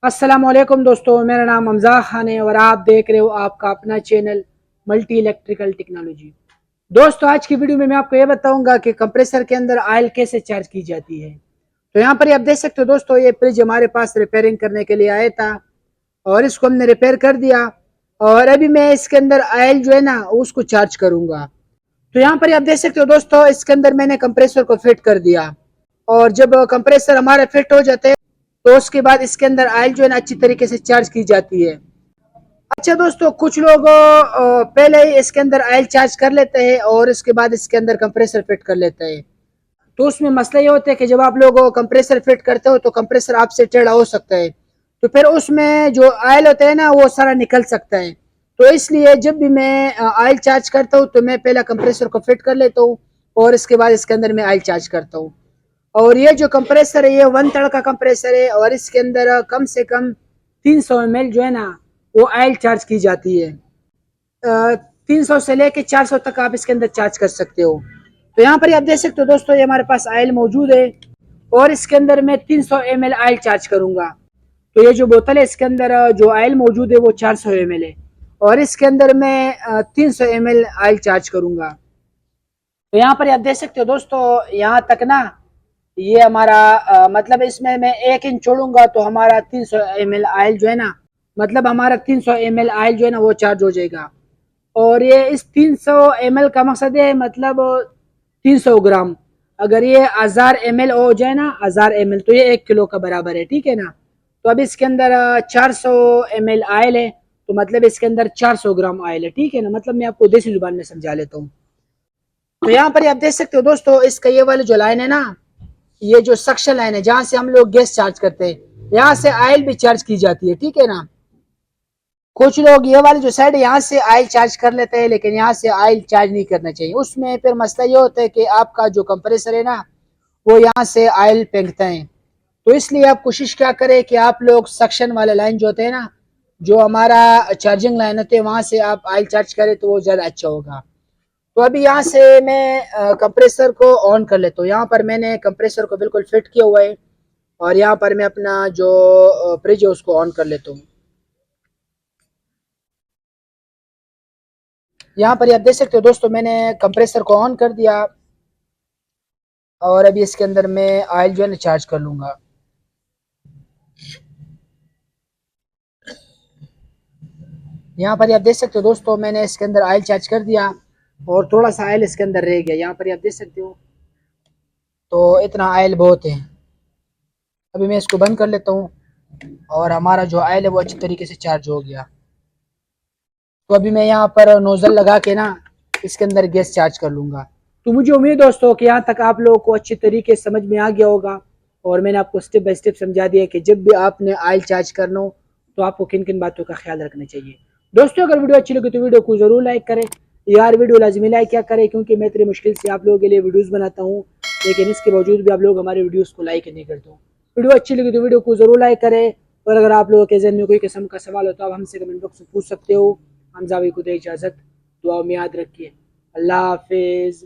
अस्सलामुअलैकुम दोस्तों, मेरा नाम हमजा खान है और आप देख रहे हो आपका अपना चैनल मल्टी इलेक्ट्रिकल टेक्नोलॉजी। दोस्तों, आज की वीडियो में मैं आपको ये बताऊंगा कि कंप्रेसर के अंदर ऑयल कैसे चार्ज की जाती है। तो यहाँ पर आप देख सकते हो दोस्तों, ये फ्रिज हमारे पास रिपेयरिंग करने के लिए आया था और इसको हमने रिपेयर कर दिया और अभी मैं इसके अंदर ऑयल जो है ना उसको चार्ज करूंगा। तो यहाँ पर आप देख सकते हो दोस्तों, इसके अंदर मैंने कंप्रेसर को फिट कर दिया और जब कंप्रेसर हमारा फिट हो जाते हैं तो उसके बाद इसके अंदर ऑयल जो है ना अच्छी तरीके से चार्ज की जाती है। अच्छा दोस्तों, कुछ लोग पहले ही इसके अंदर ऑयल चार्ज कर लेते हैं और इसके बाद इसके अंदर कंप्रेसर फिट कर लेते हैं। तो उसमें मसला ये होता है कि जब आप लोग कंप्रेसर फिट करते हो तो कंप्रेसर आपसे टेढ़ा हो सकता है, तो फिर उसमें जो ऑयल होता है ना वो सारा निकल सकता है। तो इसलिए जब भी मैं ऑयल चार्ज करता हूँ तो मैं पहला कंप्रेसर को फिट कर लेता हूँ और इसके बाद इसके अंदर मैं ऑयल चार्ज करता हूँ। और ये जो कंप्रेसर है ये 1 का कंप्रेसर है और इसके अंदर कम से कम 300 ml जो है ना वो ऑयल चार्ज की जाती है। 300 से लेके 400 तक आप इसके अंदर चार्ज कर सकते हो। तो यहाँ पर आप देख सकते हो दोस्तों, ये हमारे पास ऑयल मौजूद है और इसके अंदर मैं 300 ml ऑयल चार्ज करूंगा। तो ये जो बोतल है इसके अंदर जो ऑयल मौजूद है वो 400 ml है और इसके अंदर मैं 300 ml ऑयल चार्ज करूंगा। तो यहाँ पर आप देख सकते हो दोस्तों, यहाँ तक ना ये हमारा मतलब इसमें मैं 1 इंच छोड़ूंगा तो हमारा 300 ml ऑयल जो है ना, मतलब हमारा 300 ml ऑयल जो है ना वो चार्ज हो जाएगा। और ये इस 300 ml का मकसद है मतलब 300 ग्राम। अगर ये 1000 ml हो जाए ना, 1000 ml तो ये 1 किलो का बराबर है, ठीक है ना। तो अब इसके अंदर 400 ml ऑयल है तो मतलब इसके अंदर 400 ग्राम ऑयल है, ठीक है ना। मतलब मैं आपको देसी जुबान में समझा लेता हूँ। तो यहाँ पर आप देख सकते हो दोस्तों, इसका ये वाली जो लाइन है ना, ये जो सक्शन लाइन है जहां से हम लोग गैस चार्ज करते हैं, यहाँ से ऑयल भी चार्ज की जाती है, ठीक है ना। कुछ लोग ये वाली जो साइड है यहाँ से ऑयल चार्ज कर लेते हैं लेकिन यहाँ से ऑयल चार्ज नहीं करना चाहिए। उसमें फिर मसला ये होता है कि आपका जो कंप्रेसर है ना वो यहाँ से ऑयल फेंकता है। तो इसलिए आप कोशिश क्या करें कि आप लोग सक्शन वाले लाइन जो होते हैं ना, जो हमारा चार्जिंग लाइन होते हैं वहां से आप ऑयल चार्ज करें तो वो ज़्यादा अच्छा होगा। तो अभी यहाँ से मैं कंप्रेसर को ऑन कर लेता हूँ। यहाँ पर मैंने कंप्रेसर को बिल्कुल फिट किया हुआ है और यहाँ पर मैं अपना जो फ्रिज है उसको ऑन कर लेता हूँ। यहाँ पर आप देख सकते हो दोस्तों, मैंने कंप्रेसर को ऑन कर दिया और अभी इसके अंदर मैं ऑयल जो है ना चार्ज कर लूँगा। यहाँ पर आप देख सकते हो दोस्तों, मैंने इसके अंदर ऑयल चार्ज कर दिया और थोड़ा सा ऑयल इसके अंदर रह गया। यहाँ पर आप देख सकते हो, तो इतना ऑयल बहुत है। अभी मैं इसको बंद कर लेता हूँ और हमारा जो ऑयल है वो अच्छी तरीके से चार्ज हो गया। तो अभी मैं यहाँ पर नोजल लगा के ना इसके अंदर गैस चार्ज कर लूँगा। तो मुझे उम्मीद दोस्तों कि यहाँ तक आप लोगों को अच्छी तरीके से समझ में आ गया होगा और मैंने आपको स्टेप बाय स्टेप समझा दिया कि जब भी आपने ऑयल चार्ज करना हो तो आपको किन किन बातों का ख्याल रखना चाहिए। दोस्तों, अगर वीडियो अच्छी लगी तो वीडियो को ज़रूर लाइक करें यार, वीडियो लाजमी लाइक क्या करें क्योंकि मैं इतनी मुश्किल से आप लोगों के लिए वीडियोज़ बनाता हूँ लेकिन इसके बावजूद भी आप लोग हमारे वीडियोज़ को लाइक नहीं करते हो। वीडियो अच्छी लगी तो वीडियो को ज़रूर लाइक करें और अगर आप लोगों के जहन में कोई किस्म का सवाल हो तो आप हमसे कमेंट बॉक्स में पूछ सकते हो। हम जावी को दे इजाज़त, दुआ में याद रखिए। अल्लाह हाफिज़।